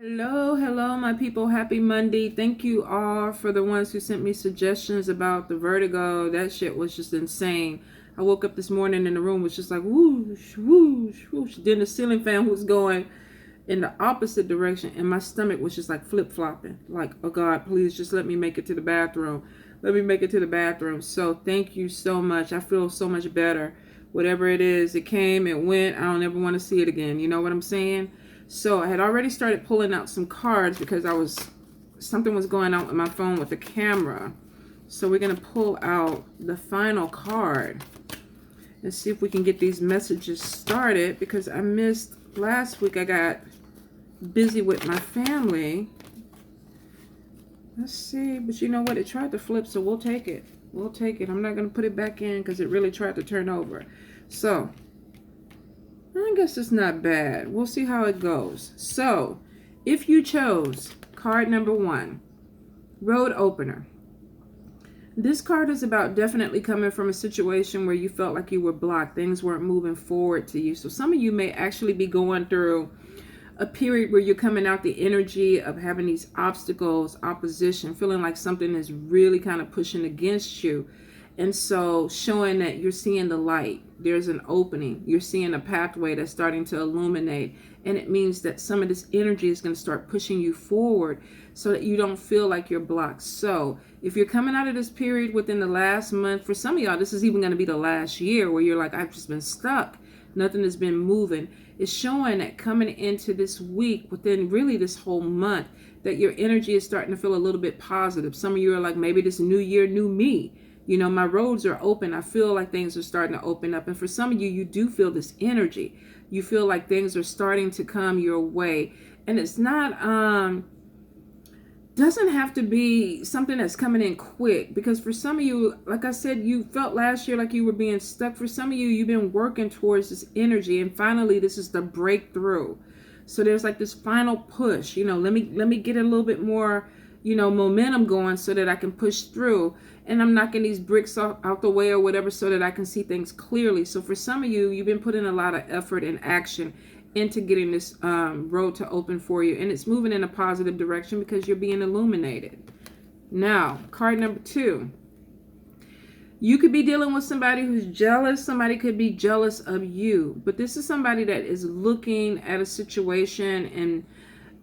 Hello, my people. Happy Monday. Thank you all for the ones who sent me suggestions about the vertigo. That shit was just insane. I woke up this morning and the room was just like whoosh, whoosh, whoosh. Then the ceiling fan was going in the opposite direction and my stomach was just like flip-flopping. Like, oh God, please just let me make it to the bathroom. Let me make it to the bathroom. So thank you so much. I feel so much better. Whatever it is, it came, it went. I don't ever want to see it again. You know what I'm saying? So I had already started pulling out some cards because something was going on with my phone with the camera. So we're going to pull out the final card and see if we can get these messages started, because I missed last week. I got busy with my family. Let's see, but you know what? It tried to flip, so we'll take it. We'll take it. I'm not going to put it back in because it really tried to turn over. So I guess it's not bad. We'll see how it goes. So, if you chose card number 1, Road Opener. This card is about definitely coming from a situation where you felt like you were blocked. Things weren't moving forward to you. So some of you may actually be going through a period where you're coming out the energy of having these obstacles, opposition, feeling like something is really kind of pushing against you. And so showing that you're seeing the light, there's an opening, you're seeing a pathway that's starting to illuminate. And it means that some of this energy is going to start pushing you forward so that you don't feel like you're blocked. So if you're coming out of this period within the last month, for some of y'all, this is even going to be the last year where you're like, I've just been stuck. Nothing has been moving. It's showing that coming into this week, within really this whole month, that your energy is starting to feel a little bit positive. Some of you are like, maybe this new year, new me. You know, my roads are open. I feel like things are starting to open up. And for some of you, you do feel this energy. You feel like things are starting to come your way. And it's not, doesn't have to be something that's coming in quick. Because for some of you, like I said, you felt last year like you were being stuck. For some of you, you've been working towards this energy. And finally, this is the breakthrough. So there's like this final push. You know, let me get a little bit more, you know, momentum going so that I can push through. And I'm knocking these bricks out the way or whatever so that I can see things clearly. So for some of you, you've been putting a lot of effort and action into getting this road to open for you. And it's moving in a positive direction because you're being illuminated. Now, card number 2. You could be dealing with somebody who's jealous. Somebody could be jealous of you. But this is somebody that is looking at a situation and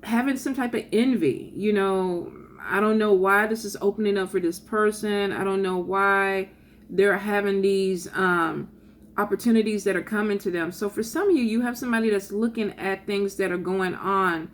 having some type of envy. You know, I don't know why this is opening up for this person. I don't know why they're having these opportunities that are coming to them. So for some of you, you have somebody that's looking at things that are going on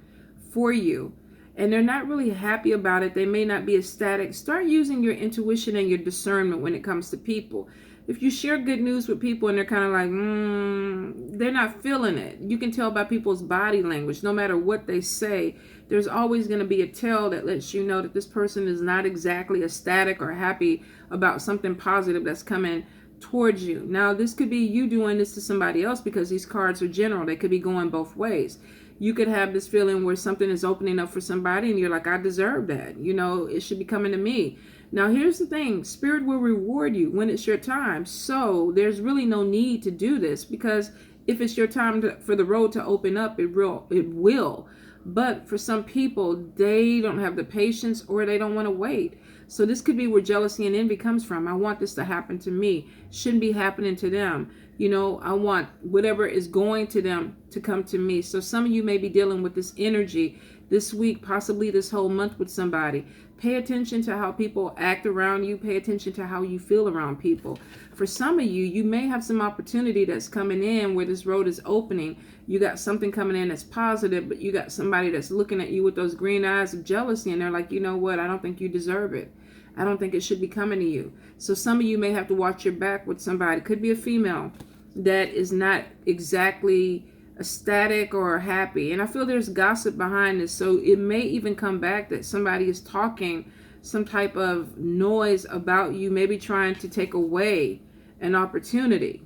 for you, and they're not really happy about it. They may not be ecstatic. Start using your intuition and your discernment when it comes to people. If you share good news with people and they're kind of like, they're not feeling it. You can tell by people's body language. No matter what they say, there's always going to be a tell that lets you know that this person is not exactly ecstatic or happy about something positive that's coming towards you. Now, this could be you doing this to somebody else, because these cards are general. They could be going both ways. You could have this feeling where something is opening up for somebody and you're like, I deserve that. You know, it should be coming to me. Now, here's the thing. Spirit will reward you when it's your time. So there's really no need to do this, because if it's your time for the road to open up, it will. But for some people, they don't have the patience or they don't want to wait. So this could be where jealousy and envy comes from. I want this to happen to me. Shouldn't be happening to them. You know, I want whatever is going to them to come to me. So some of you may be dealing with this energy this week, possibly this whole month with somebody. Pay attention to how people act around you. Pay attention to how you feel around people. For some of you, you may have some opportunity that's coming in where this road is opening. You got something coming in that's positive, but you got somebody that's looking at you with those green eyes of jealousy, and they're like, you know what? I don't think you deserve it. I don't think it should be coming to you. So some of you may have to watch your back with somebody. Could be a female that is not exactly ecstatic or happy. And I feel there's gossip behind this. So it may even come back that somebody is talking some type of noise about you, maybe trying to take away an opportunity.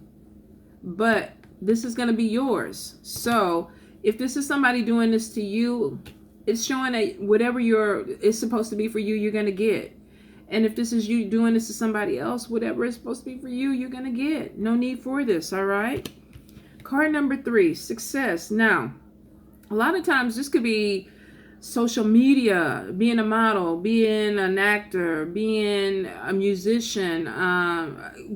But this is going to be yours. So if this is somebody doing this to you, it's showing that whatever it's supposed to be for you, you're going to get. And if this is you doing this to somebody else, whatever it's supposed to be for you, you're going to get. No need for this, all right? Card number 3, success. Now, a lot of times this could be social media, being a model, being an actor, being a musician,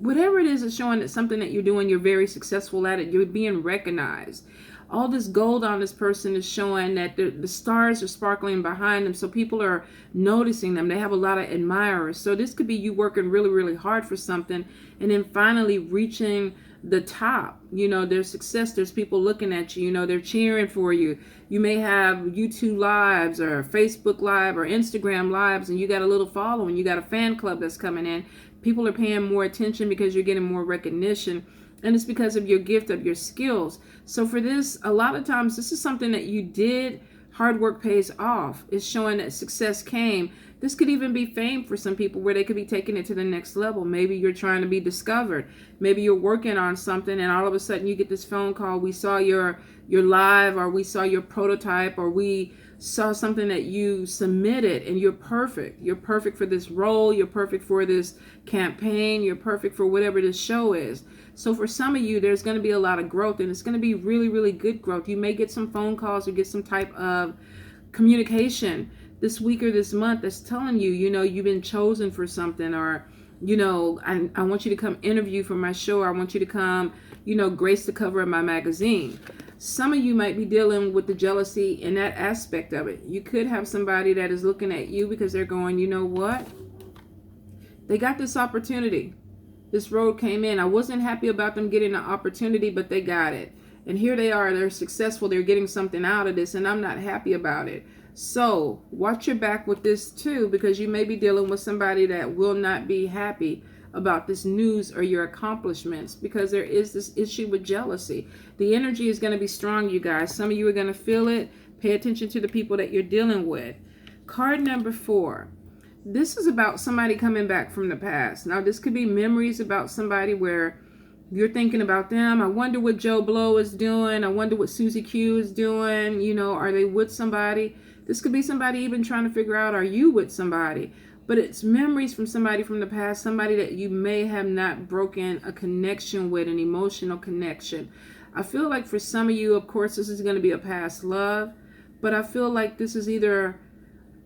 whatever it is, is showing that something that you're doing, you're very successful at it, you're being recognized. All this gold on this person is showing that the stars are sparkling behind them, so people are noticing them. They have a lot of admirers. So this could be you working really, really hard for something and then finally reaching the top. There's success. There's people looking at you. They're cheering for you. You may have YouTube lives or Facebook live or Instagram lives, and you got a little following. You got a fan club that's coming in. People are paying more attention because you're getting more recognition. And it's because of your gift, of your skills. So for this, a lot of times, this is something that you did. Hard work pays off. It's showing that success came. This could even be fame for some people, where they could be taking it to the next level. Maybe you're trying to be discovered. Maybe you're working on something, and all of a sudden you get this phone call. We saw your live, or we saw your prototype, or we saw something that you submitted, and you're perfect. You're perfect for this role. You're perfect for this campaign. You're perfect for whatever this show is. So for some of you, there's going to be a lot of growth, and it's going to be really, really good growth. You may get some phone calls or get some type of communication this week or this month that's telling you, you've been chosen for something, or, I want you to come interview for my show. Or I want you to come, grace the cover of my magazine. Some of you might be dealing with the jealousy in that aspect of it. You could have somebody that is looking at you because they're going, you know what? They got this opportunity. This road came in. I wasn't happy about them getting the opportunity, but they got it. And here they are. They're successful. They're getting something out of this, and I'm not happy about it. So watch your back with this too, because you may be dealing with somebody that will not be happy about this news or your accomplishments, because there is this issue with jealousy. The energy is going to be strong, you guys. Some of you are going to feel it. Pay attention to the people that you're dealing with. Card number 4. This is about somebody coming back from the past. Now, this could be memories about somebody where you're thinking about them. I wonder what Joe Blow is doing. I wonder what Susie Q is doing. Are they with somebody? This could be somebody even trying to figure out, are you with somebody? But it's memories from somebody from the past, somebody that you may have not broken a connection with, an emotional connection. I feel like for some of you, of course, this is going to be a past love, but I feel like this is either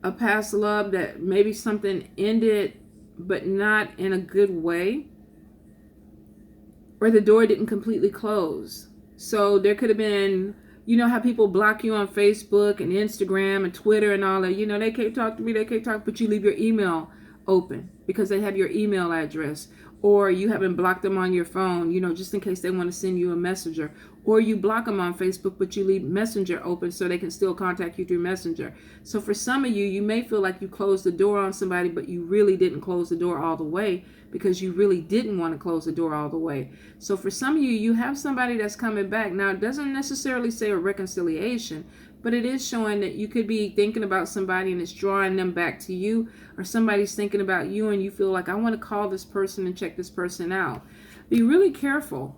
a past love that maybe something ended, but not in a good way, or the door didn't completely close. So there could have been, how people block you on Facebook and Instagram and Twitter and all that. They can't talk to me, they can't talk, but you leave your email open because they have your email address. Or you haven't blocked them on your phone, just in case they want to send you a messenger. Or you block them on Facebook, but you leave Messenger open so they can still contact you through Messenger. So for some of you, you may feel like you closed the door on somebody, but you really didn't close the door all the way, because you really didn't want to close the door all the way. So for some of you, you have somebody that's coming back. Now, it doesn't necessarily say a reconciliation, but it is showing that you could be thinking about somebody and it's drawing them back to you, or somebody's thinking about you and you feel like, I want to call this person and check this person out. Be really careful.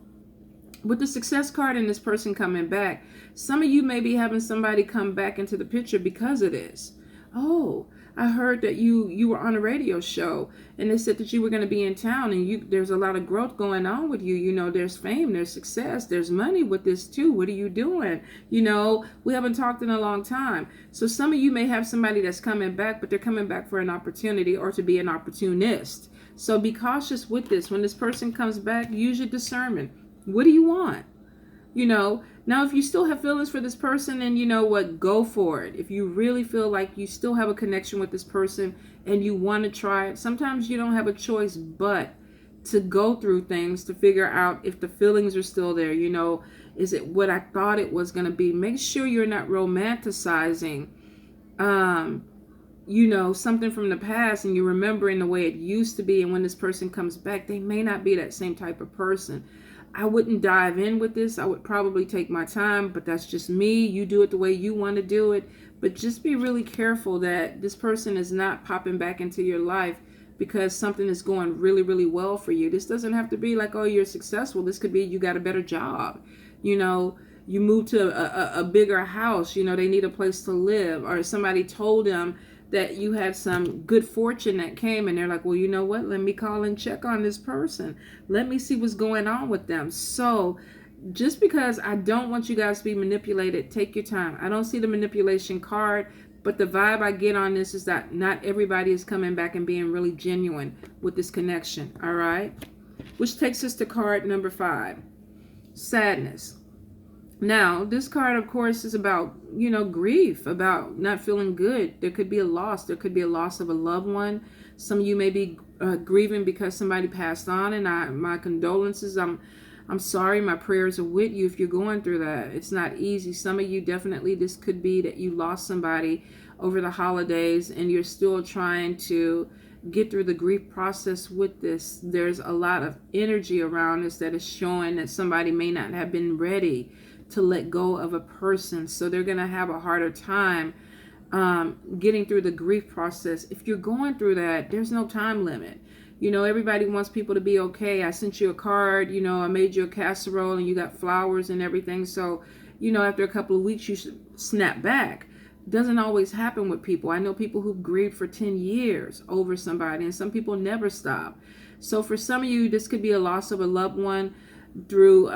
With the success card and this person coming back, some of you may be having somebody come back into the picture because of this. Oh, I heard that you were on a radio show and they said that you were going to be in town, and there's a lot of growth going on with you. There's fame, there's success, there's money with this too. What are you doing? We haven't talked in a long time. So some of you may have somebody that's coming back, but they're coming back for an opportunity or to be an opportunist. So be cautious with this. When this person comes back, use your discernment. What do you want? Now if you still have feelings for this person, then go for it. If you really feel like you still have a connection with this person and you want to try it, sometimes you don't have a choice but to go through things to figure out if the feelings are still there. Is it what I thought it was going to be? Make sure you're not romanticizing something from the past, and you're remembering the way it used to be, and when this person comes back, they may not be that same type of person. I wouldn't dive in with this. I would probably take my time, but that's just me. You do it the way you want to do it. But just be really careful that this person is not popping back into your life because something is going really, really well for you. This doesn't have to be like, oh, you're successful. This could be you got a better job. You moved to a bigger house. They need a place to live. Or somebody told them that you had some good fortune that came, and they're like, well, you know what? Let me call and check on this person. Let me see what's going on with them. So just because I don't want you guys to be manipulated, take your time. I don't see the manipulation card, But the vibe I get on this is that not everybody is coming back and being really genuine with this connection. All right. Which takes us to card number 5. Sadness. Now, this card, of course, is about, grief, about not feeling good. There could be a loss. There could be a loss of a loved one. Some of you may be grieving because somebody passed on, and my condolences. I'm sorry. My prayers are with you if you're going through that. It's not easy. Some of you definitely, this could be that you lost somebody over the holidays and you're still trying to get through the grief process with this. There's a lot of energy around this that is showing that somebody may not have been ready to let go of a person. So they're going to have a harder time getting through the grief process. If you're going through that, there's no time limit. Everybody wants people to be okay. I sent you a card, I made you a casserole and you got flowers and everything. So, after a couple of weeks, you should snap back. Doesn't always happen with people. I know people who've grieved for 10 years over somebody, and some people never stop. So for some of you, this could be a loss of a loved one through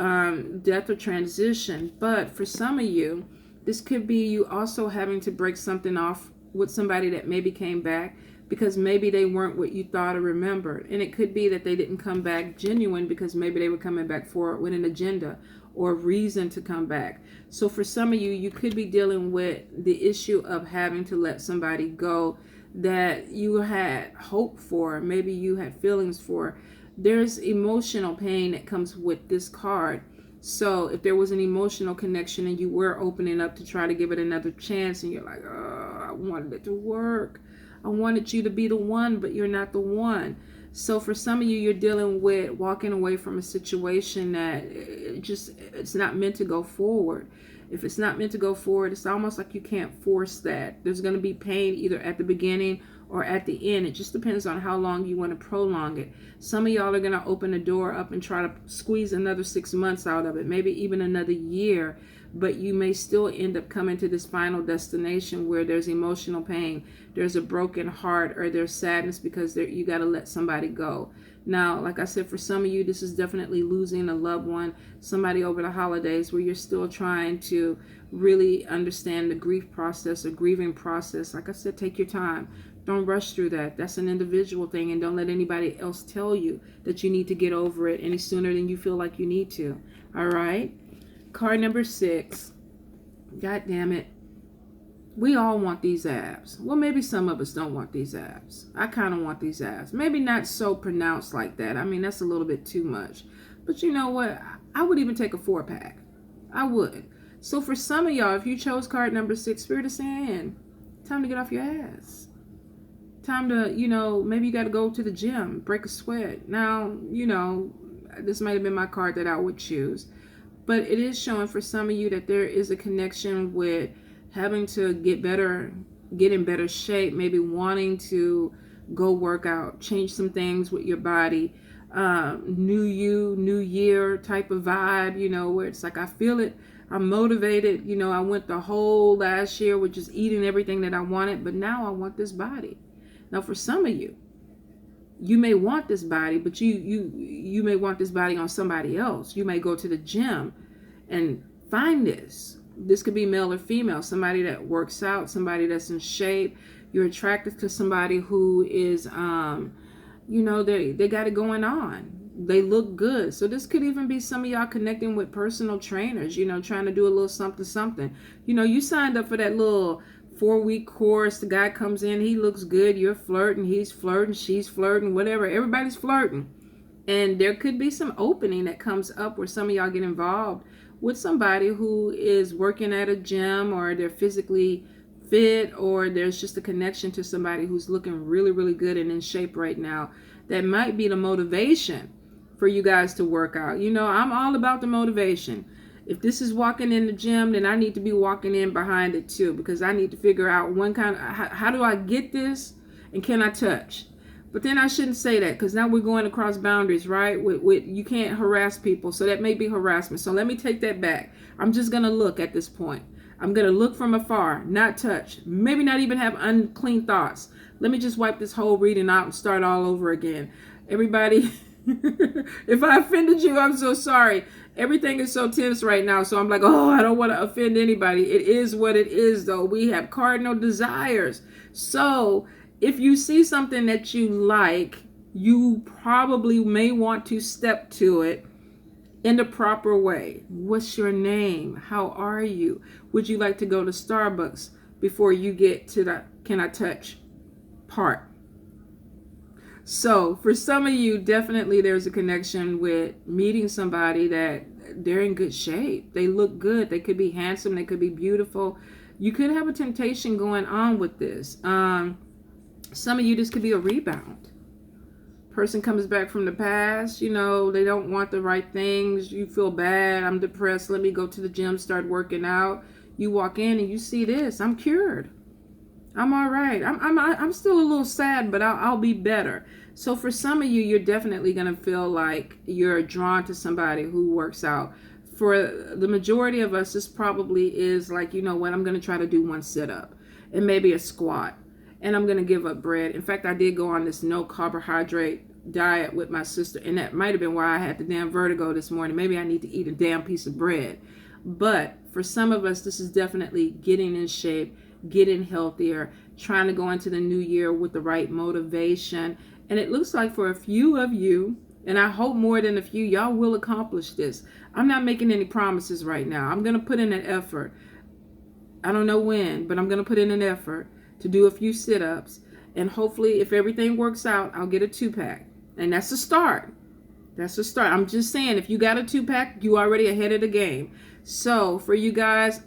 death or transition. But for some of you, this could be you also having to break something off with somebody that maybe came back because maybe they weren't what you thought or remembered. And it could be that they didn't come back genuine because maybe they were coming back for it with an agenda or reason to come back. So for some of you, you could be dealing with the issue of having to let somebody go that you had hope for, maybe you had feelings for. There's emotional pain that comes with this card. So if there was an emotional connection and you were opening up to try to give it another chance and you're like, oh, I wanted it to work. I wanted you to be the one, but you're not the one. So for some of you, you're dealing with walking away from a situation that it's not meant to go forward. If it's not meant to go forward, it's almost like you can't force that. There's going to be pain either at the beginning or at the end. It just depends on how long you want to prolong it. Some of y'all are going to open the door up and try to squeeze another 6 months out of it, maybe even another year, but you may still end up coming to this final destination where there's emotional pain, there's a broken heart, or there's sadness because you got to let somebody go. Now, like I said, for some of you, this is definitely losing a loved one, somebody over the holidays where you're still trying to really understand the grief process or grieving process. Like I said, take your time. Don't rush through that. That's an individual thing, and don't let anybody else tell you that you need to get over it any sooner than you feel like you need to. All right? Card number 6. God damn it. We all want these abs. Well, maybe some of us don't want these abs. I kind of want these abs. Maybe not so pronounced like that. I mean, that's a little bit too much. But you know what? I would even take a 4-pack. I would. So for some of y'all, if you chose card number 6, Spirit is saying, time to get off your ass. Time to, maybe you got to go to the gym, break a sweat. Now, this might have been my card that I would choose. But it is showing for some of you that there is a connection with having to get in better shape, maybe wanting to go work out, change some things with your body, new you, new year type of vibe, where it's like, I feel it, I'm motivated, I went the whole last year with just eating everything that I wanted, but now I want this body. Now for some of you, you may want this body, but you may want this body on somebody else. You may go to the gym and find this. This could be male or female, somebody that works out, somebody that's in shape. You're attracted to somebody who is, they got it going on. They look good. So this could even be some of y'all connecting with personal trainers, trying to do a little something. You signed up for that little 4-week course. The guy comes in, he looks good, you're flirting, he's flirting, she's flirting, whatever. Everybody's flirting. And there could be some opening that comes up where some of y'all get involved with somebody who is working at a gym, or they're physically fit, or there's just a connection to somebody who's looking really, really good and in shape right now. That might be the motivation for you guys to work out. I'm all about the motivation. If this is walking in the gym, then I need to be walking in behind it too, because I need to figure out how do I get this, and can I touch? But then I shouldn't say that, because now we're going across boundaries, right? With you can't harass people, so that may be harassment. So let me take that back. I'm just going to look at this point. I'm going to look from afar, not touch, maybe not even have unclean thoughts. Let me just wipe this whole reading out and start all over again. Everybody, If I offended you, I'm so sorry. Everything is so tense right now. So I'm like, oh, I don't want to offend anybody. It is what it is, though. We have cardinal desires. So if you see something that you like, you probably may want to step to it in the proper way. What's your name? How are you? Would you like to go to Starbucks before you get to the can I touch part? So for some of you, definitely there's a connection with meeting somebody that they're in good shape. They look good. They could be handsome. They could be beautiful. You could have a temptation going on with this. Some of you, this could be a rebound. Person comes back from the past, you know, they don't want the right things. You feel bad. I'm depressed. Let me go to the gym, start working out. You walk in and you see this. I'm cured. I'm all right. I'm still a little sad, but I'll be better. So for some of you, you're definitely going to feel like you're drawn to somebody who works out. For the majority of us, this probably is like, you know what, I'm going to try to do one sit-up and maybe a squat. And I'm going to give up bread. In fact, I did go on this no carbohydrate diet with my sister. And that might have been why I had the damn vertigo this morning. Maybe I need to eat a damn piece of bread. But for some of us, this is definitely getting in shape, getting healthier, trying to go into the new year with the right motivation. And it looks like for a few of you, and I hope more than a few, y'all will accomplish this. I'm not making any promises right now. I'm going to put in an effort. I don't know when, but I'm going to put in an effort to do a few sit-ups, and hopefully if everything works out, I'll get a 2-pack. And that's a start. That's a start. I'm just saying, if you got a 2-pack, you already ahead of the game. So for you guys,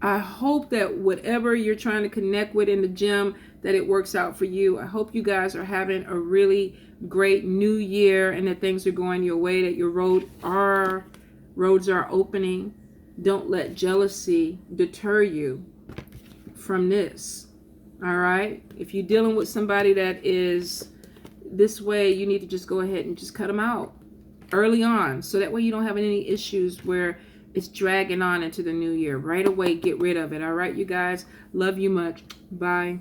I hope that whatever you're trying to connect with in the gym, that it works out for you. I hope you guys are having a really great new year and that things are going your way, that your roads are opening. Don't let jealousy deter you from this. All right. If you're dealing with somebody that is this way, you need to just go ahead and just cut them out early on. So that way you don't have any issues where it's dragging on into the new year. Right away, get rid of it. All right, you guys. Love you much. Bye.